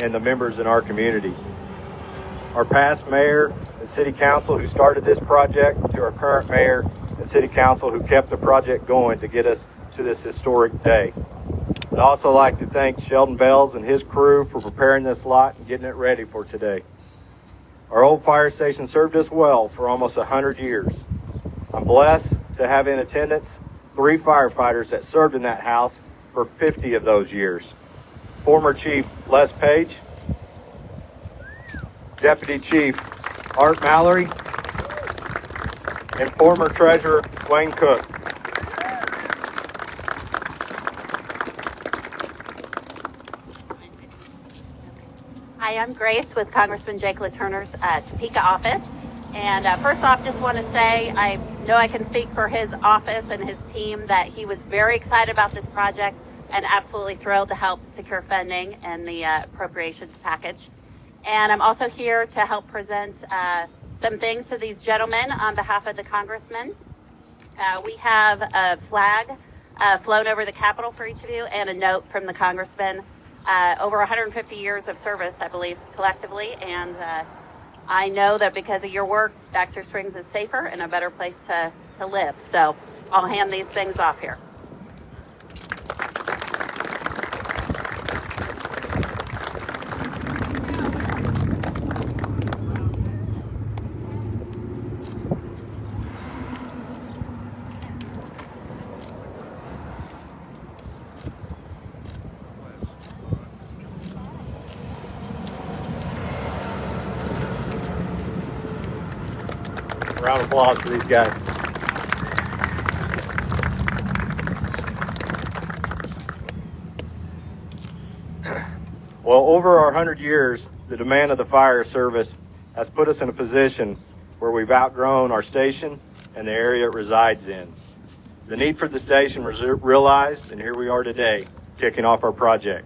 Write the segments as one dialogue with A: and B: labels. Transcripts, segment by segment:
A: and the members in our community. Our past mayor and city council who started this project, to our current mayor and city council who kept the project going to get us to this historic day. I'd also like to thank Sheldon Bells and his crew for preparing this lot and getting it ready for today. Our old fire station served us well for almost 100 years. I'm blessed to have in attendance 3 firefighters that served in that house for 50 of those years. Former Chief Les Page, Deputy Chief Art Mallory, and former Treasurer Wayne Cook.
B: Hi, I'm Grace with Congressman Jake LaTurner's Topeka office. And first off, just want to say I know I can speak for his office and his team that he was very excited about this project and absolutely thrilled to help secure funding and the appropriations package. And I'm also here to help present some things to these gentlemen on behalf of the congressmen. We have a flag flown over the Capitol for each of you and a note from the congressman. Over 150 years of service, I believe, collectively, and I know that because of your work, Baxter Springs is safer and a better place to live. So I'll hand these things off here.
A: Round of applause for these guys. Well, over our 100 years, the demand of the fire service has put us in a position where we've outgrown our station and the area it resides in. The need for the station was realized, and here we are today, kicking off our project.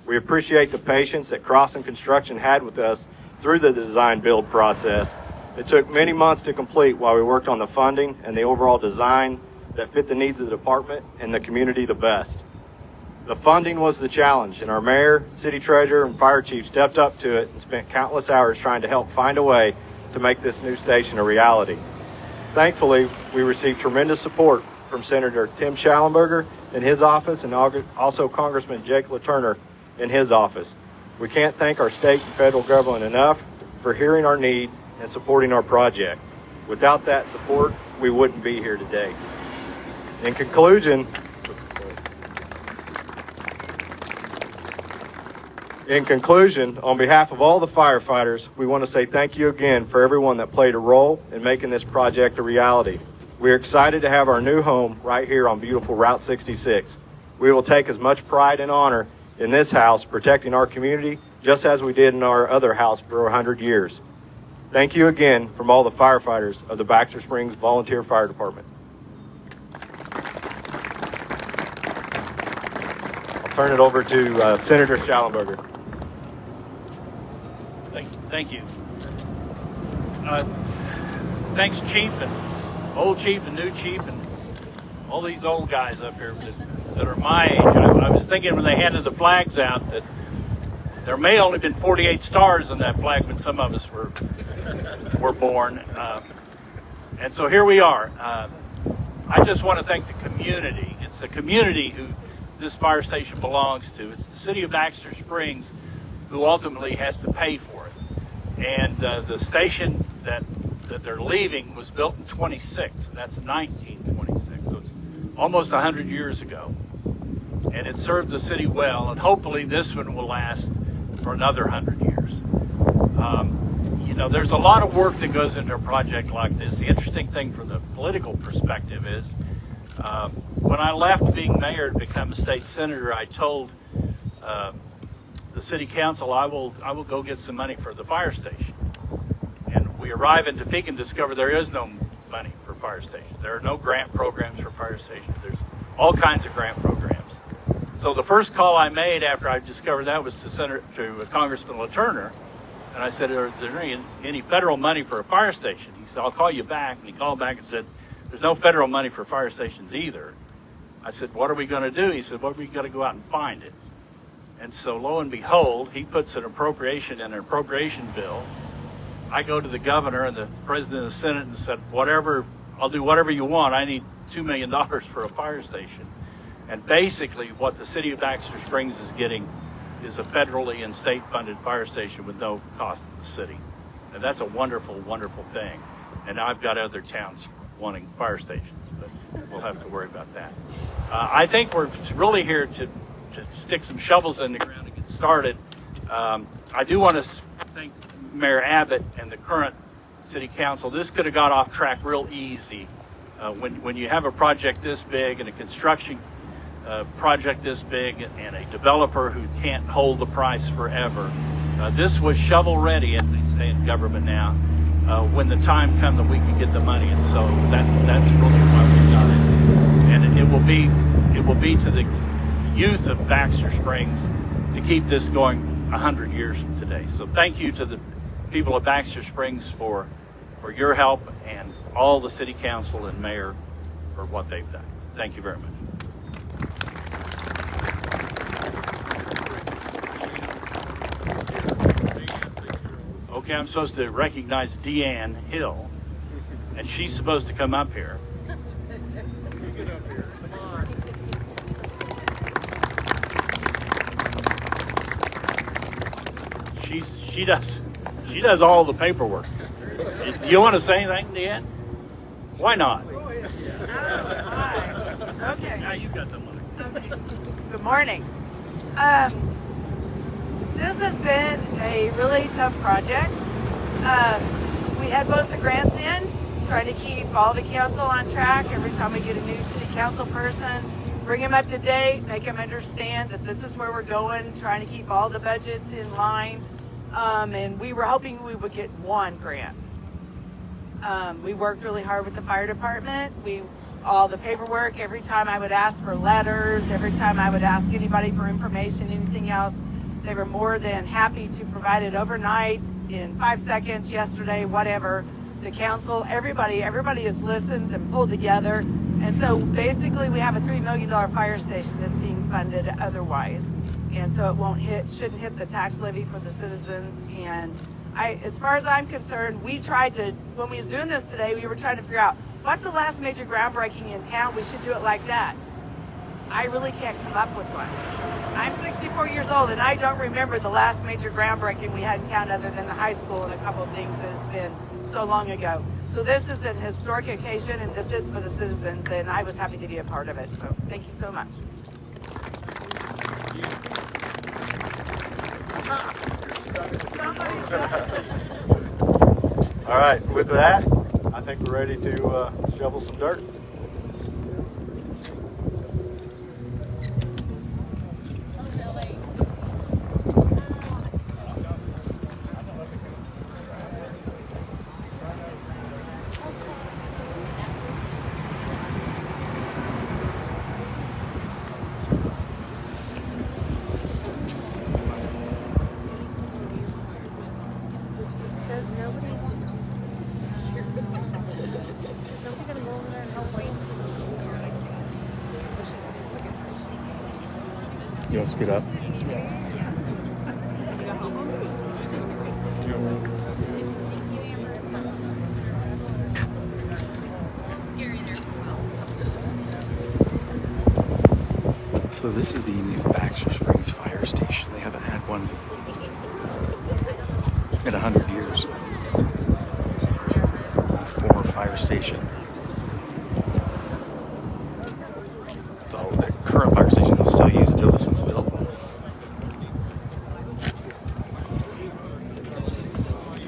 A: We appreciate the patience that Crossing Construction had with us through the design build process. It took many months to complete while we worked on the funding and the overall design that fit the needs of the department and the community the best. The funding was the challenge, and our mayor, city treasurer, and fire chief stepped up to it and spent countless hours trying to help find a way to make this new station a reality. Thankfully, we received tremendous support from Senator Tim Schallenberger in his office and also Congressman Jake LaTurner in his office. We can't thank our state and federal government enough for hearing our need and supporting our project. Without that support, we wouldn't be here today. In conclusion, on behalf of all the firefighters, we want to say thank you again for everyone that played a role in making this project a reality. We're excited to have our new home right here on beautiful Route 66. We will take as much pride and honor in this house protecting our community just as we did in our other house for 100 years. Thank you again from all the firefighters of the Baxter Springs Volunteer Fire Department. I'll turn it over to Senator Schallenberger.
C: Thank you. Thanks, Chief, and old Chief and new Chief, and all these old guys up here that are my age. I was thinking when they handed the flags out that there may only been 48 stars on that flag when some of us were born. And so here we are. I just want to thank the community. It's the community who this fire station belongs to. It's the city of Baxter Springs who ultimately has to pay for it. And the station that they're leaving was built in 26. That's 1926. So it's almost 100 years ago. And it served the city well. And hopefully this one will last for another 100 years. You know, there's a lot of work that goes into a project like this. The interesting thing from the political perspective is when I left being mayor to become a state senator, I told the city council I will go get some money for the fire station. And we arrive in Topeka and discover there is no money for fire stations. There are no grant programs for fire stations. There's all kinds of grant programs. So the first call I made after I discovered that was to Congressman LaTurner. And I said, is there any federal money for a fire station? He said, I'll call you back. And he called back and said, there's no federal money for fire stations either. I said, what are we going to do? He said, well, we got to go out and find it. And so lo and behold, he puts an appropriation in an appropriation bill. I go to the governor and the president of the Senate and said, whatever, I'll do whatever you want. I need $2 million for a fire station. And basically what the city of Baxter Springs is getting is a federally and state funded fire station with no cost to the city. And that's a wonderful, wonderful thing. And now I've got other towns wanting fire stations, but we'll have to worry about that. I think we're really here to stick some shovels in the ground and get started. I do want to thank Mayor Abbott and the current city council. This could have got off track real easy. When you have a project this big and a construction project this big and a developer who can't hold the price forever, this was shovel ready, as they say in government now, when the time comes that we can get the money. And so that's really why we got it. And it will be to the youth of Baxter Springs to keep this going 100 years from today. So thank you to the people of Baxter Springs for your help, and all the city council and mayor for what they've done. Thank you very much. Okay, I'm supposed to recognize Deanne Hill, and she's supposed to come up here. She does all the paperwork. Do you want to say anything, Deanne? Why not?
D: Okay.
C: Now you've got the money.
D: Okay. Good morning. This has been a really tough project. We had both the grants in, trying to keep all the council on track. Every time we get a new city council person, bring them up to date, make them understand that this is where we're going, trying to keep all the budgets in line. And we were hoping we would get one grant. We worked really hard with the fire department. All the paperwork, every time I would ask for letters, every time I would ask anybody for information, anything else, they were more than happy to provide it overnight, in 5 seconds, yesterday, whatever. The council, everybody has listened and pulled together. And so basically we have a $3 million fire station that's being funded otherwise. And so it shouldn't hit the tax levy for the citizens. And as far as I'm concerned, when we was doing this today, we were trying to figure out what's the last major groundbreaking in town. We should do it like that. I really can't come up with one. I'm 64 years old and I don't remember the last major groundbreaking we had in town other than the high school and a couple of things that it's been so long ago. So this is an historic occasion and this is for the citizens, and I was happy to be a part of it. So thank you so much.
A: All right, with that, I think we're ready to shovel some dirt.
E: Does nobody gonna go over there and help wait?
F: You want to scoot up? So this is the new Baxter Springs fire station. They haven't had one in 100 years. Former fire station. The current fire station is still used until this one's built.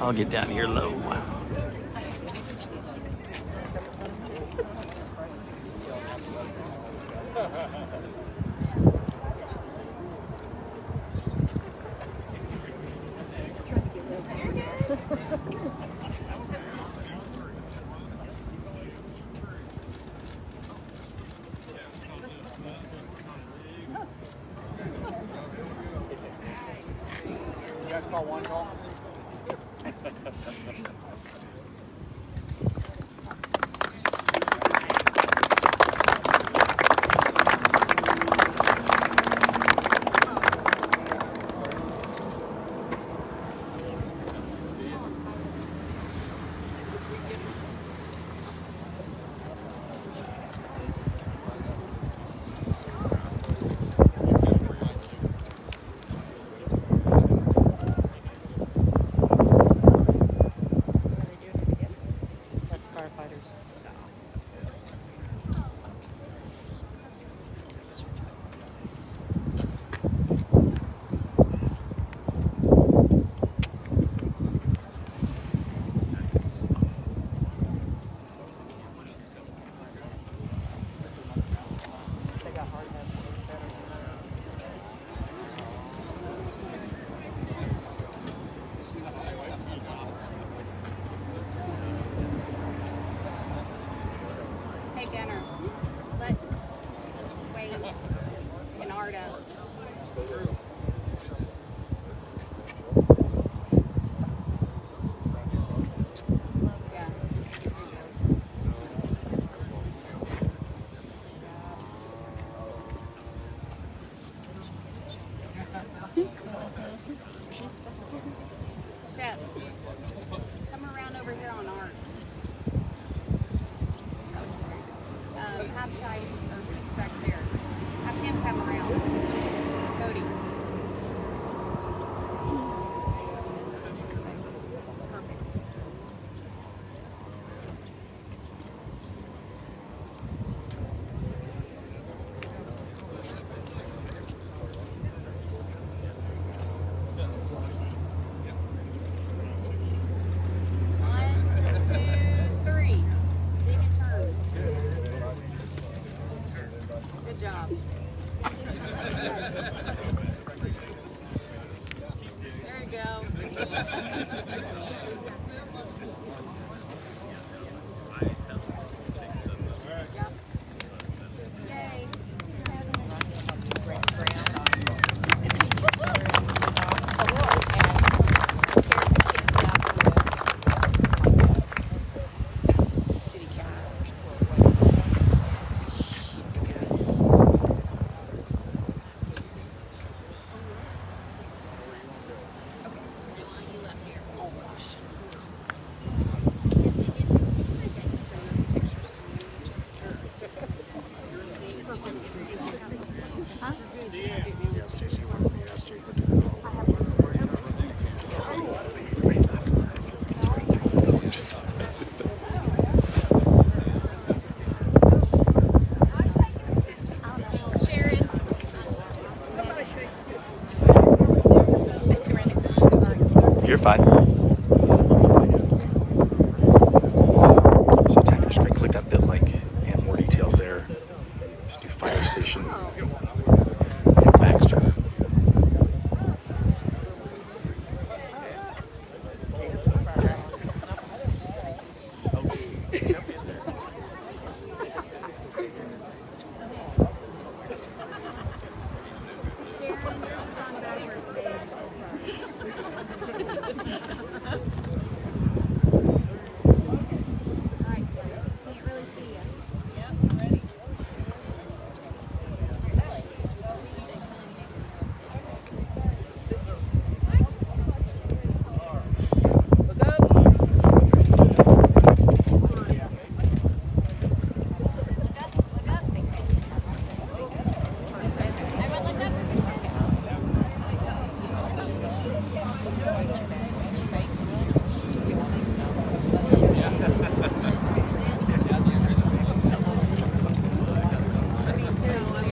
F: I'll get down here low.
G: You guys call one call?
E: Shep, come around over here on Arts. Have Shy, or who's back there? Have him come around. Cody. Perfect. One, two, three. Take a turn. Good job. There you go. Yay.
H: City council.
I: Yeah, Stacy, when we asked Jake to do
E: Sharon.
F: You're fine.